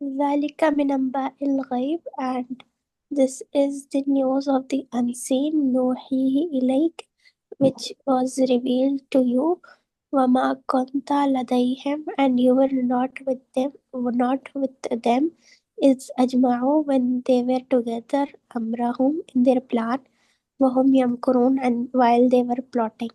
ذلك من أنباء الغيب, and this is the news of the unseen, نوحيه إليك, which was revealed to you. وما كنت لديهم, and you were not with them إذ أجمعوا, when they were together, أمرهم, in their plan, وهم يمكرون, and while they were plotting.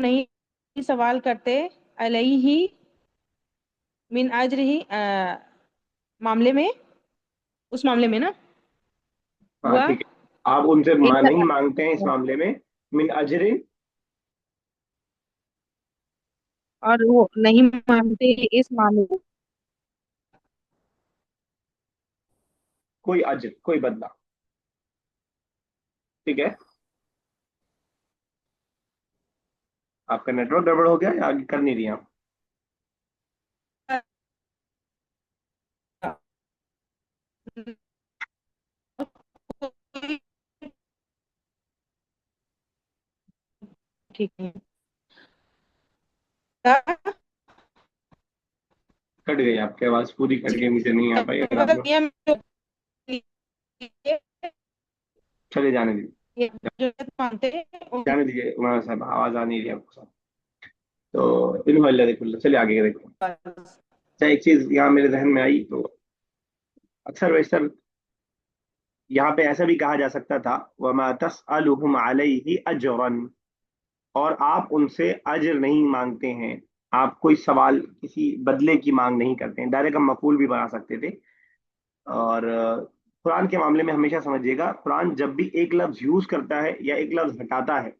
نہیں سوال کرتے علیہ من اجر ہی معاملے میں، اس معاملے میں نا، ہاں ہوا ٹھیک ہے، آپ ان سے ان نہیں مانگتے ہیں اس معاملے میں، من اجر، اور وہ نہیں مانتے اس معاملے میں کوئی اجر، کوئی بدلہ، ٹھیک ہے؟ آپ کا نیٹ ورک گڑبڑ ہو گیا یا آگے کر نہیں رہی آپ؟ ٹھیک ہے کٹ گئی آپ کی آواز، پوری کٹ گئی، مجھے نہیں آ پائی، اگر آپ کو چلے جانے دیجیے، مانتے ہیں جانے دیجیے عمر صاحب، آواز آ نہیں رہی آپ کو، تو علم اللہ دیکھ اللہ، چلیے آگے دیکھو۔ اچھا ایک چیز یہاں میرے ذہن میں آئی، تو اکثر بیشتر یہاں پہ ایسا بھی کہا جا سکتا تھا وَمَا تَسْأَلُهُمْ عَلَيْهِ أَجْرًا، اور آپ ان سے اجر نہیں مانگتے ہیں، آپ کوئی سوال کسی بدلے کی مانگ نہیں کرتے ہیں، ڈائریکٹ ہم مفعول بھی بنا سکتے تھے۔ اور قرآن کے معاملے میں ہمیشہ سمجھیے گا، قرآن جب بھی ایک لفظ یوز کرتا ہے یا ایک لفظ ہٹاتا ہے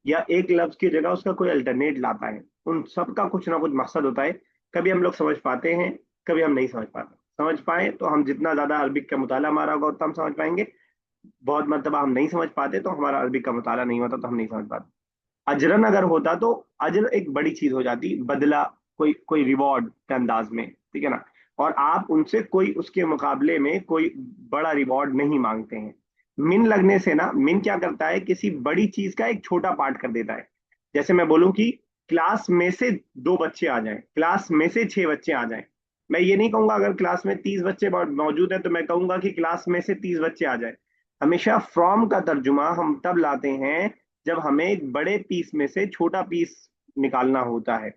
یا ایک لفظ کی جگہ اس کا کوئی الٹرنیٹ لاتا ہے، ان سب کا کچھ نہ کچھ مقصد ہوتا ہے۔ کبھی ہم لوگ سمجھ پاتے ہیں، کبھی ہم نہیں سمجھ پاتے، سمجھ پائیں تو ہم جتنا زیادہ عربک کا مطالعہ ہمارا ہوگا اتنا ہم سمجھ پائیں گے، بہت مرتبہ ہم نہیں سمجھ پاتے تو ہمارا عربک کا مطالعہ نہیں ہوتا تو ہم نہیں سمجھ پاتے۔ اجرن اگر ہوتا تو اجر ایک بڑی چیز ہو جاتی، بدلہ، کوئی ریوارڈ کے انداز میں، ٹھیک ہے نا، اور آپ ان سے کوئی اس کے مقابلے میں کوئی بڑا ریوارڈ نہیں مانگتے ہیں۔ من لگنے سے نا، من کیا کرتا ہے، کسی بڑی چیز کا ایک چھوٹا پارٹ کر دیتا ہے۔ جیسے میں بولوں کہ کلاس میں سے 2 بچے آ جائیں، کلاس میں سے 6 بچے آ جائیں، میں یہ نہیں کہوں گا اگر کلاس میں 30 بچے موجود ہیں تو میں کہوں گا کہ کلاس میں سے 30 بچے آ جائیں۔ ہمیشہ فرام کا ترجمہ ہم تب لاتے ہیں جب ہمیں ایک بڑے پیس میں سے چھوٹا پیس نکالنا ہوتا ہے،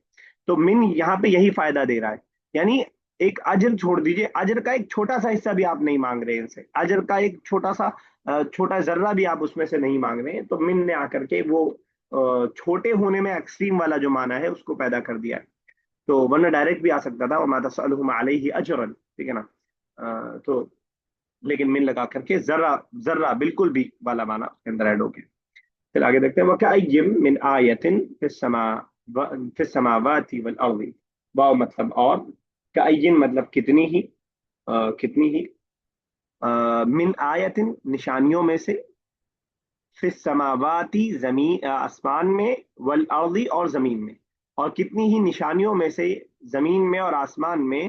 تو من یہاں پہ یہی فائدہ دے رہا ہے، یعنی ایک اجر چھوڑ دیجئے، اجر کا ایک چھوٹا سا حصہ بھی آپ نہیں مانگ رہے ان سے، اجر کا ایک چھوٹا ذرہ بھی آپ اس میں سے نہیں مانگ رہے ہیں، تو من نے آ کر کے وہ چھوٹے ہونے میں ایکسٹریم والا جو معنی ہے اس کو پیدا کر دیا ہے۔ تو ورنہ ڈائریکٹ بھی آ سکتا تھا وَمَا تَسْأَلُهُمْ عَلَيْهِ أَجْرًا، ٹھیک ہے نا، تو لیکن من لگا کر کے ذرہ، ذرہ بالکل بھی والا معنی اس کے اندر ایڈ ہو گیا۔ پھر آگے دیکھتے ہیں وَكَأَيٍّ مِّنْ آيَةٍ فِي السَّمَاوَاتِ وَالْأَرْضِ، واو مطلب اور، کأین مطلب کتنی ہی، کتنی ہی، من آیتن نشانیوں میں سے، فی السماواتی زمین آسمان میں، والارض اور زمین میں، اور کتنی ہی نشانیوں میں سے زمین میں اور آسمان میں،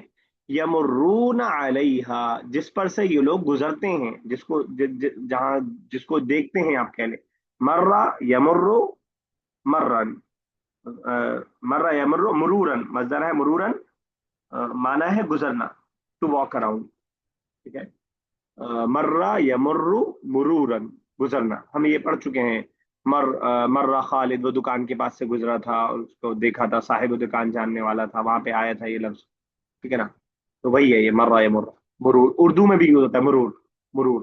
یمرون علیہا جس پر سے یہ لوگ گزرتے ہیں، جس کو جہاں جس کو دیکھتے ہیں آپ کہہ لیں، مرہ یمرو مرن، مرہ یمرو مرورن، مصدر ہے مرورن، مانا ہے گزرنا، ٹو واک اراؤنڈ، ٹھیک ہے، مرہ یمر مرورن، گزرنا، ہم یہ پڑھ چکے ہیں، مرہ خالد، وہ دکان کے پاس سے گزرا تھا اور اس کو دیکھا تھا، صاحب دکان جاننے والا تھا، وہاں پہ آیا تھا یہ لفظ، ٹھیک ہے نا، تو وہی ہے یہ مرہ یمر، مرور اردو میں بھی یوز ہوتا ہے مرور، مرور،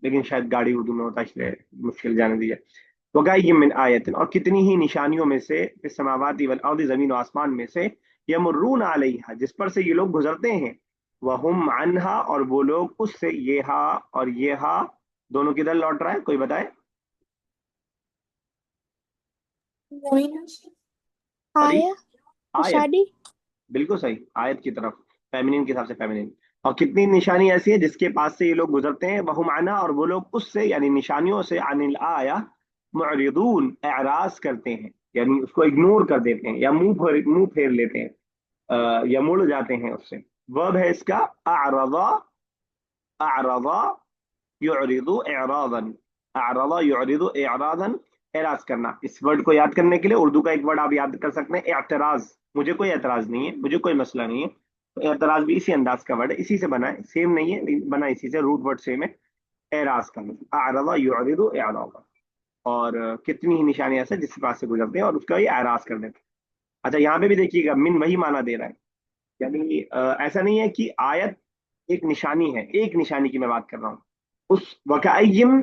لیکن شاید گاڑی اردو میں ہوتا ہے اس لیے مشکل جانے دیجیے۔ وَكَأَيٍّ مِّنْ آیَةٍ، اور کتنی ہی نشانیوں میں سے، فِي السَّمَاوَاتِ وَالْأَرْضِ زمین و آسمان میں سے، یمرون علیہا جس پر سے یہ لوگ گزرتے ہیں، وَهُمْ عَنْهَا اور وہ لوگ اس سے، یہ ہا اور یہ ہا دونوں کدھر لوٹ رہا ہے، کوئی بتائے؟ سوری، آیا آیت، نشانی بالکل صحیح، آیت کی طرف، فیمنین کے حساب سے فیمنین، اور کتنی نشانی ایسی ہے جس کے پاس سے یہ لوگ گزرتے ہیں، وَهُمْ عَنْهَا اور وہ لوگ اس سے یعنی نشانیوں سے، عن الآیہ معرضون اعراض کرتے ہیں، یعنی اس کو اگنور کر دیتے ہیں یا منہ پھیر لیتے ہیں، یا مڑ جاتے ہیں اس سے، ورب ہے اس کا اعرضا، اعرضا یعرض اعراضا، اعرض یعرض اعراضا، اعراض کرنا۔ اس ورڈ کو یاد کرنے کے لیے اردو کا ایک ورڈ آپ یاد کر سکتے ہیں، اعتراض، مجھے کوئی اعتراض نہیں ہے، مجھے کوئی مسئلہ نہیں ہے، تو اعتراض بھی اسی انداز کا ورڈ ہے، اسی سے بنا ہے، سیم نہیں ہے لیکن بنا اسی سے، روٹ ورڈ سیم ہے، اعراض کرنا، اعرض یعرض اعراضا، اور کتنی ہی نشانیاں سے جس کے پاس سے گزرتے ہیں اور اس کا ہی اعراض کر دیتے ہیں۔ اچھا یہاں پہ بھی دیکھیے گا من وہی معنی دے رہا ہے، یعنی ایسا نہیں ہے کہ آیت ایک نشانی ہے، ایک نشانی کی میں بات کر رہا ہوں، اس وکعیم،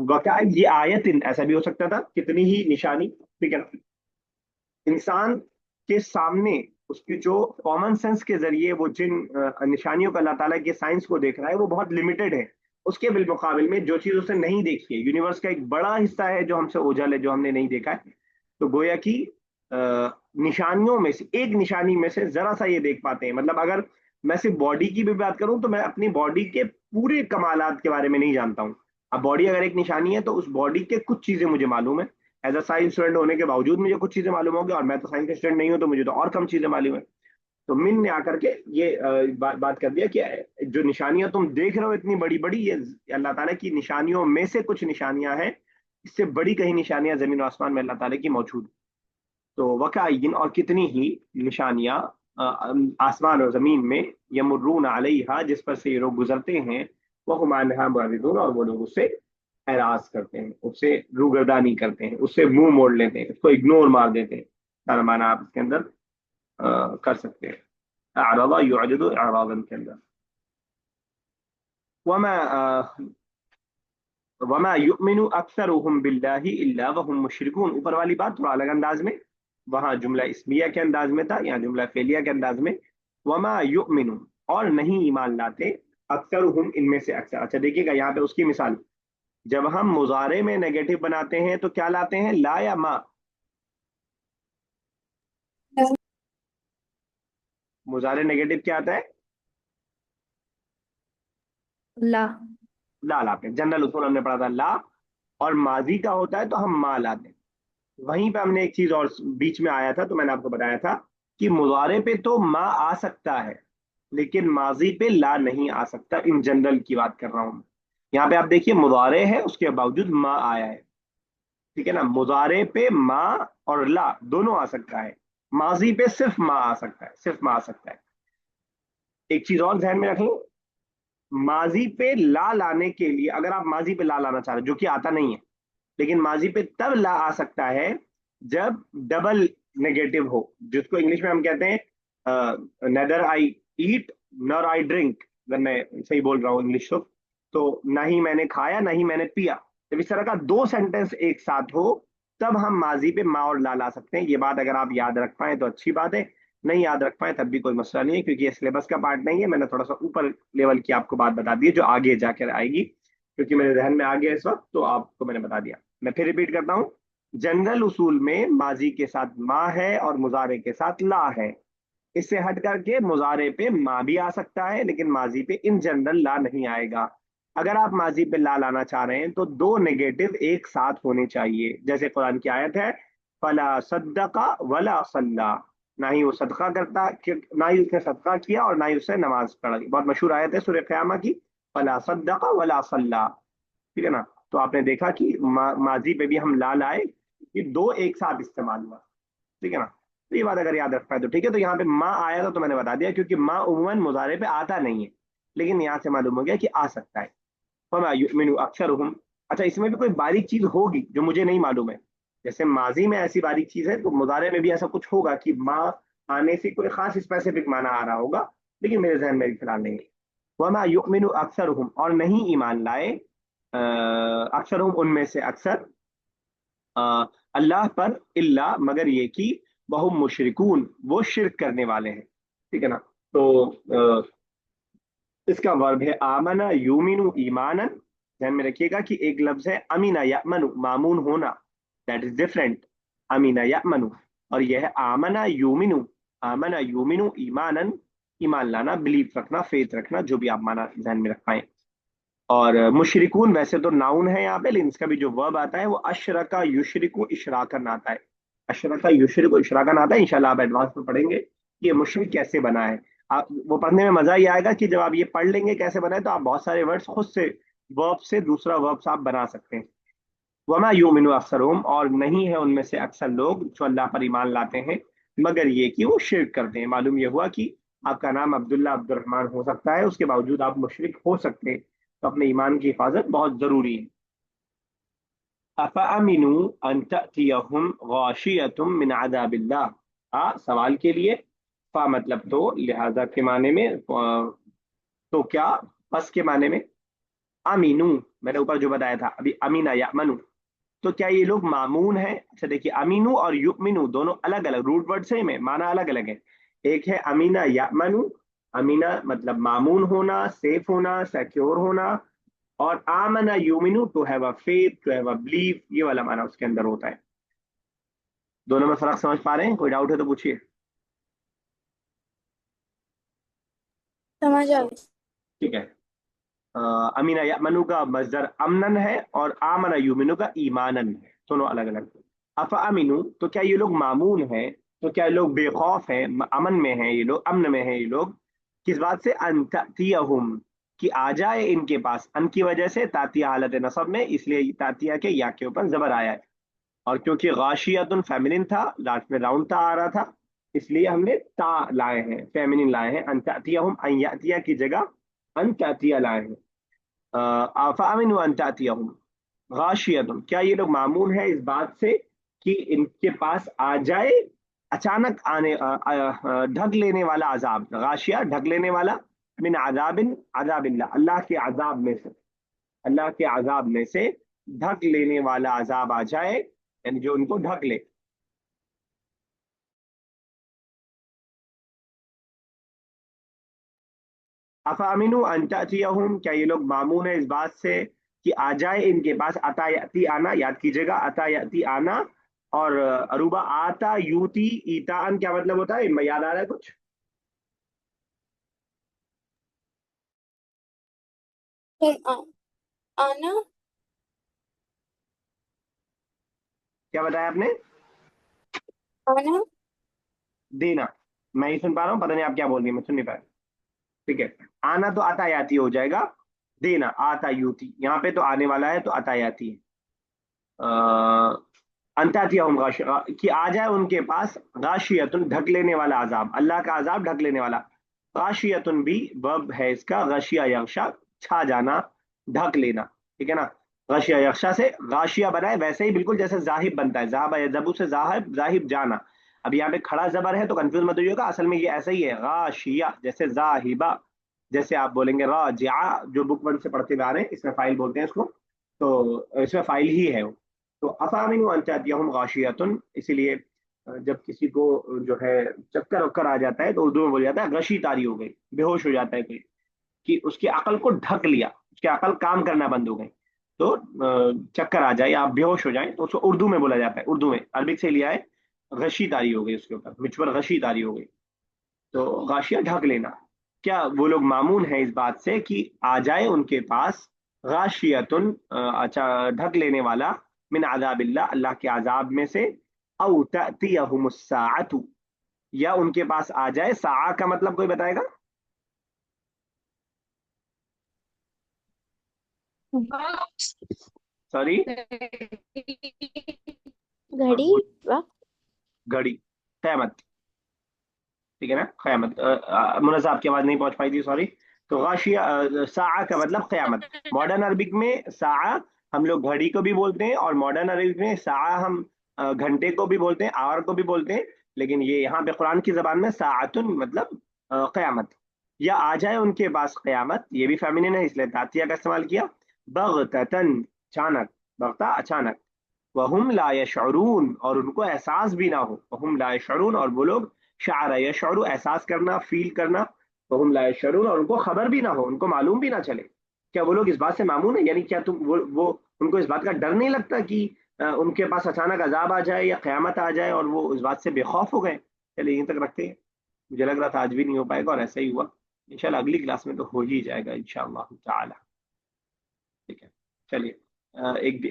وکعی آیت ایسا بھی ہو سکتا تھا، کتنی ہی نشانی، ٹھیک ہے نا، انسان کے سامنے اس کی جو کامن سینس کے ذریعے وہ جن نشانیوں کا اللہ تعالیٰ کے سائنس کو دیکھ رہا ہے وہ بہت لمیٹڈ ہے. اس کے بالمقابل میں جو چیز اسے نہیں دیکھی ہے، یونیورس کا ایک بڑا حصہ ہے جو ہم سے اوجھل ہے، جو ہم نے نہیں دیکھا ہے. تو گویا کی نشانیوں میں سے ایک نشانی میں سے ذرا سا یہ دیکھ پاتے ہیں. مطلب اگر میں صرف باڈی کی بھی بات کروں تو میں اپنی باڈی کے پورے کمالات کے بارے میں نہیں جانتا ہوں. اب باڈی اگر ایک نشانی ہے تو اس باڈی کے کچھ چیزیں مجھے معلوم ہے. ایز اے سائنس اسٹوڈنٹ ہونے کے باوجود مجھے کچھ چیزیں معلوم ہوگی، اور میں تو سائنس اسٹوڈنٹ نہیں ہوں تو مجھے تو اور کم چیزیں معلوم ہے. تو من نے آ کر کے یہ بات کر دیا کہ جو نشانیاں تم دیکھ رہے ہو اتنی بڑی بڑی، یہ اللہ تعالیٰ کی نشانیوں میں سے کچھ نشانیاں ہیں. اس سے بڑی کہیں نشانیاں زمین و آسمان میں اللہ تعالیٰ کی موجود. تو وکائین، اور کتنی ہی نشانیاں آسمان اور زمین میں، یمرون علیہا جس پر سے یہ لوگ گزرتے ہیں، وہ ہم عنہا معرضون، اور وہ لوگ اس سے اعراض کرتے ہیں، اس سے روگردانی کرتے ہیں، اس سے منہ موڑ لیتے ہیں، اس کو اگنور مار دیتے ہیں. سارا معنی آپ اس کے اندر کر سکتے ہیں. اعرض یعرض اعراضا کے اندر. وما وما یؤمن اکثرهم باللہ الا وهم مشرکون. اوپر والی بات تھوڑا الگ انداز میں، وہاں جملہ اسمیہ کے انداز میں تھا، یہاں جملہ فعلیہ کے انداز میں. وما یؤمن، اور نہیں ایمان لاتے، اکثرهم ان میں سے اکثر. اچھا دیکھیے گا یہاں پہ اس کی مثال، جب ہم مضارع میں نیگیٹو بناتے ہیں تو کیا لاتے ہیں؟ لا یا ما؟ مضارع نیگیٹو کیا آتا ہے؟ لا. لا لاتے ہیں. جنرل اصول ہم نے پڑھا تھا لا، اور ماضی کا ہوتا ہے تو ہم ما لاتے ہیں. وہیں پہ ہم نے ایک چیز اور بیچ میں آیا تھا تو میں نے آپ کو بتایا تھا کہ مضارع پہ تو ما آ سکتا ہے لیکن ماضی پہ لا نہیں آ سکتا. ان جنرل کی بات کر رہا ہوں. یہاں پہ آپ دیکھیے مضارع ہے، اس کے باوجود ما آیا ہے. ٹھیک ہے نا؟ مضارع پہ ما اور لا دونوں آ سکتا ہے، ماضی پہ صرف ما آ سکتا ہے، صرف ما آ سکتا ہے. ایک چیز اور ذہن میں رکھ لیں، ماضی پہ لا لانے کے لیے، اگر آپ ماضی پہ لا لانا چاہ رہے جو کہ آتا نہیں ہے، لیکن ماضی پہ تب لا آ سکتا ہے جب ڈبل نیگیٹو ہو، جس کو انگلش میں ہم کہتے ہیں neither I eat nor I drink. اگر میں صحیح بول رہا ہوں انگلش تو نہ ہی میں نے کھایا نہ ہی میں نے پیا. جب اس طرح کا دو سینٹینس ایک ساتھ ہو تب ہم ماضی پہ ما اور لا لا سکتے ہیں. یہ بات اگر آپ یاد رکھ پائیں تو اچھی بات ہے، نہیں یاد رکھ پائیں تب بھی کوئی مسئلہ نہیں ہے، کیونکہ یہ سلیبس کا پارٹ نہیں ہے. میں نے تھوڑا سا اوپر لیول کی آپ کو بات بتا دی ہے جو آگے جا کر آئے گی، کیونکہ میرے ذہن میں آ گیا اس وقت تو آپ کو میں نے بتا دیا. میں پھر ریپیٹ کرتا ہوں، جنرل اصول میں ماضی کے ساتھ ما ہے اور مضارع کے ساتھ لا ہے. اس سے ہٹ کر کے مضارع پہ ما بھی آ سکتا ہے لیکن ماضی پہ ان جنرل لا نہیں آئے گا. اگر آپ ماضی پہ لا لانا چاہ رہے ہیں تو دو نیگیٹو ایک ساتھ ہونے چاہیے. جیسے قرآن کی آیت ہے فلا صدق ولا صلی، نہ ہی وہ صدقہ کرتا، نہ ہی اس نے صدقہ کیا اور نہ ہی اس نے نماز پڑھی. بہت مشہور آیت ہے سورہ قیامہ کی، فلا صدق ولا صلی. ٹھیک ہے نا؟ تو آپ نے دیکھا کہ ماضی پہ بھی ہم لا لائے، یہ دو ایک ساتھ استعمال ہوا. ٹھیک ہے نا؟ تو یہ بات اگر یاد رکھ پائے تو ٹھیک ہے. تو یہاں پہ ما آیا تھا تو میں نے بتا دیا، کیونکہ ما عموماً مضارع پہ آتا نہیں ہے، لیکن یہاں سے معلوم ہو گیا کہ آ سکتا ہے. فما یؤمن اکثرهم. اچھا اس میں بھی کوئی باریک چیز ہوگی جو مجھے نہیں معلوم ہے. جیسے ماضی میں ایسی باریک چیز ہے تو مضارع میں بھی ایسا کچھ ہوگا کہ ما آنے سے کوئی خاص اسپیسیفک معنی آ رہا ہوگا، لیکن میرے ذہن میں فی الحال نہیں ہے. وما یؤمن اکثرهم، اور نہیں ایمان لائے اکثرهم ان میں سے اکثر اللہ پر، اللہ مگر یہ کہ وہم مشرکون وہ شرک کرنے والے ہیں. ٹھیک ہے نا؟ تو اس کا ورب ہے آمنا یومن ایمانا. ذہن میں رکھیے گا کہ ایک لفظ ہے امینا یامن، مامون ہونا، دیٹ از ڈفرینٹ. امینا یامن، اور یہ ہے آمنا یومن. آمنا یومن ایمانا، ایمان لانا، بلیف رکھنا، فیتھ رکھنا، جو بھی آپ مانا ذہن میں رکھ پائیں. اور مشرکون ویسے تو ناؤن ہے یہاں پہ، لیکن اس کا بھی جو ورب آتا ہے وہ اشرکا یشرکو اشراکن آتا ہے. اشرکا یشرکو اشراکن آتا ہے. انشاءاللہ آپ ایڈوانس میں پڑھیں گے کہ یہ مشرک کیسے بنا ہے. آپ وہ پڑھنے میں مزہ ہی آئے گا کہ جب آپ یہ پڑھ لیں گے کیسے بنا ہے تو آپ بہت سارے ورڈز خود سے ورب سے دوسرا ورب آپ بنا سکتے ہیں. وما یؤمن اکثرهم، اور نہیں ہے ان میں سے اکثر لوگ جو اللہ پر ایمان لاتے ہیں مگر یہ کہ وہ شرک کرتے ہیں. معلوم یہ ہوا کہ آپ کا نام عبداللہ عبد الرحمن ہو سکتا ہے، اس کے باوجود آپ مشرک ہو سکتے ہیں. تو اپنے ایمان کی حفاظت بہت ضروری ہے. افامنوا ان تأتیہم غاشیۃ من عذاب اللہ. سوال کے لیے، فا مطلب تو، لہذا کے معنی میں، تو کیا، پس کے معنی میں. امینو، میں نے اوپر جو بتایا تھا ابھی، امینا یامنو، تو کیا یہ لوگ مامون ہیں؟ اچھا دیکھیے، امینو اور یؤمنو دونوں الگ الگ روٹ ورڈ سیم ہے، معنی الگ الگ ہے. ایک ہے امینا یامنو، امینا مطلب مامون ہونا، سیف ہونا، سیکیور ہونا، اور آمنا یومنو to have a faith, to have a belief, یہ والا معنی اس کے اندر ہوتا ہے. دونوں میں فرق سمجھ پا رہے ہیں؟ کوئی ڈاؤٹ ہے تو پوچھیے. سمجھ آ گئی. ٹھیک ہے. امینا یامنو کا مصدر امنن ہے، اور آمنا یومنو کا ایمانن ہے، دونوں الگ الگ. افا امینو، تو کیا یہ لوگ معمون ہیں؟ تو کیا یہ لوگ بے خوف ہیں، امن میں ہیں یہ لوگ، امن میں ہیں یہ لوگ؟ کس بات سے؟ ان تأتیہم، کہ آ جائے ان کے پاس. ان کی وجہ سے تاتیہ حالت نصب میں، اس لیے تاتیہ کے یا کے اوپر زبر آیا ہے، اور کیونکہ غاشیت فیمنن تھا، لاسٹ میں راؤنڈ تا آ رہا تھا، اس لیے ہم نے تا لائے ہیں، فیمنن لائے ہیں. ان تأتیہم، ان یأتیہ کی جگہ ان تأتیہ لائے ہیں. فامنوا ان تأتیہم غاشیت، کیا یہ لوگ معمول ہے اس بات سے کہ ان کے پاس آ جائے اچانک آنے ڈھک لینے والا عذاب. غاشیہ ڈھک لینے والا، من عذاب، عذاب اللہ، اللہ کے عذاب میں سے، اللہ کے عذاب میں سے ڈھک لینے والا عذاب آ جائے، یعنی جو ان کو ڈھک لے. افامنوا ان تأتیہم، کیا یہ لوگ معمول ہے اس بات سے کہ آ جائے ان کے پاس. اتا یاتی آنا، یاد کیجیے گا، اتا یاتی آنا اور عروبہ آتا یوتی ایتان کیا مطلب ہوتا ہے؟ یاد آ رہا ہے کچھ؟ پھر آنا. کیا بتایا آپ نے؟ آنا. دینا. میں ہی سن پا رہا ہوں، پتہ نہیں آپ کیا بول رہی ہیں، میں سن نہیں پا رہا. ٹھیک ہے. آنا تو آتا یاتی ہو جائے گا، دینا آتا یوتی، یہاں پہ تو آنے والا ہے تو آتا یاتی ہے. انتاتیہم غاشیہ، کہ آ جائے ان کے پاس غاشیتن ڈھک لینے والا عذاب، اللہ کا عذاب ڈھک لینے والا. غاشیتن بھی ورب ہے اس کا، غشیہ یغشا، چھا جانا، ڈھک لینا. ٹھیک ہے نا. غشیہ یغشا سے غاشیہ بنائے، ویسے ہی بالکل جیسے ذاہب بنتا ہے، ذہب یذهب سے ذاہب، ذاہب جانا. اب یہاں پہ کھڑا زبر ہے تو کنفیوز مت ہوئیے گا، اصل میں یہ ایسا ہی ہے، غاشیہ جیسے ذاہبہ، جیسے آپ بولیں گے راجعہ، جو بک ون سے پڑھتے ہوئے آ رہے ہیں، اس میں فائل بولتے ہیں اس کو، تو اس میں فائل ہی ہے وہ. تو افامنوا ان تأتیہم غاشیۃ، اسی لیے جب کسی کو جو ہے چکر وکر آ جاتا ہے تو اردو میں بول جاتا ہے غشی تاری ہو گئی، بے ہوش ہو جاتا ہے کوئی، کہ اس کی عقل کو ڈھک لیا، اس کی عقل کام کرنا بند ہو گئی. تو چکر آ جائے یا آپ بے ہوش ہو جائیں تو اس کو اردو میں بولا جاتا ہے، اردو میں عربک سے لیا ہے، غشی تاری ہو گئی اس کے اوپر، مجھ پر غشی تاری ہو گئی. تو غاشیہ ڈھک لینا. کیا وہ لوگ معمون ہیں اس بات سے کہ آ جائے ان کے پاس غاشیتن، اچھا ڈھک لینے والا، من عذاب اللہ، اللہ کے عذاب میں سے، او تأتیہم الساعۃ، یا ان کے پاس آ جائے. ساعہ کا مطلب کوئی بتائے گا؟ سوری، گھڑی، وقت. گھڑی، قیامت. ٹھیک ہے نا، قیامت. منازع آپ کی آواز نہیں پہنچ پائی تھی، سوری. تو غاشیہ ساعہ کا مطلب قیامت. ماڈرن عربک میں ساعہ ہم لوگ گھڑی کو بھی بولتے ہیں، اور ماڈرن عربک میں ساعہ ہم گھنٹے کو بھی بولتے ہیں، آور کو بھی بولتے ہیں، لیکن یہ یہاں پہ قرآن کی زبان میں ساعتن مطلب قیامت. یا آ جائے ان کے پاس قیامت، یہ بھی فیمینن ہے اس لیے تاتیہ کا استعمال کیا. بغتتن، اچانک، بغتا اچانک. وہم لا یشعرون، اور ان کو احساس بھی نہ ہو. وہم لا یشعرون، اور وہ لوگ شعر یشعر، احساس کرنا، فیل کرنا. وہم لا یشعرون، اور ان کو خبر بھی نہ ہو، ان کو معلوم بھی نہ چلے. کیا وہ لوگ اس بات سے معمون ہیں؟ یعنی کیا تم وہ ان کو اس بات کا ڈر نہیں لگتا کہ ان کے پاس اچانک عذاب آ جائے یا قیامت آ جائے اور وہ اس بات سے بے خوف ہو گئے؟ چلے یہیں تک رکھتے ہیں، مجھے لگ رہا تھا آج بھی نہیں ہو پائے گا اور ایسا ہی ہوا. انشاءاللہ اگلی کلاس میں تو ہو ہی جائے گا انشاءاللہ تعالی. ٹھیک ہے، چلیے.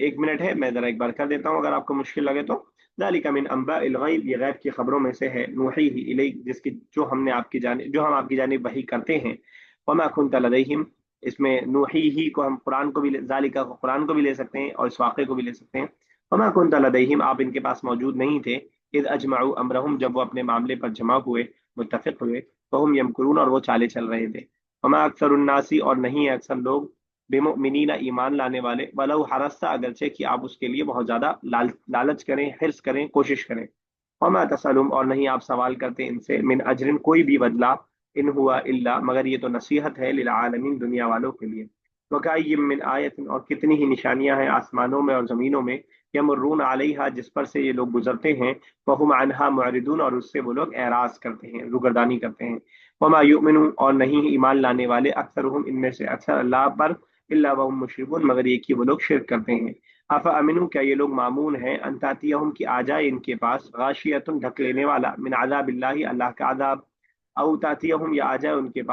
ایک منٹ ہے، میں ذرا ایک بار کر دیتا ہوں اگر آپ کو مشکل لگے تو. ذالک من انباء الغیب، یہ غیب کی خبروں میں سے ہے، نوحیہ الیک، جس کی جو ہم آپ کی جانب وحی کرتے ہیں. وما کنت لدیہم، اس میں نوحیہ کو ہم قرآن کو بھی ذالک کو قرآن کو بھی لے سکتے ہیں اور اس واقعے کو بھی لے سکتے ہیں. وما کنت لدیہم، آپ ان کے پاس موجود نہیں تھے، اذ اجمعوا امرہم، جب وہ اپنے معاملے پر جمع ہوئے، متفق ہوئے. وہم یمکرون، اور وہ چالے چل رہے تھے. وما اکثر الناس، اور نہیں ہے اکثر لوگ، بمؤمنین، ایمان لانے والے، ولو حرصت، اگرچہ کہ آپ اس کے لیے بہت زیادہ لالچ کریں، حرص کریں، کوشش کریں. وما تسألهم، اور نہیں آپ سوال کرتے ان سے، من اجر، کوئی بھی بدلہ، ان ہوا الا، مگر یہ تو نصیحت ہے، للعالمین، دنیا والوں کے لیے. وکأی من آیت، اور کتنی ہی نشانیاں ہیں آسمانوں میں اور زمینوں میں، یمرون علیہا جس پر سے یہ لوگ گزرتے ہیں، وہم عنہا معرضون اور اس سے وہ لوگ اعراض کرتے ہیں، روگردانی کرتے ہیں، وما یؤمن اور نہیں ایمان لانے والے اکثرہم ان میں سے اکثر اللہ پر الا وهم مشرکون مگر یہ کہ وہ لوگ شرک کرتے ہیں۔ افامنوا کیا یہ لوگ معمون ہیں ان تاتیہم کی آ جائے ان کے پاس غاشیۃ ڈھک لینے والا من عذاب اللہ اللہ کا عذاب، او تاتیہم یا آ جائے ان کے پاس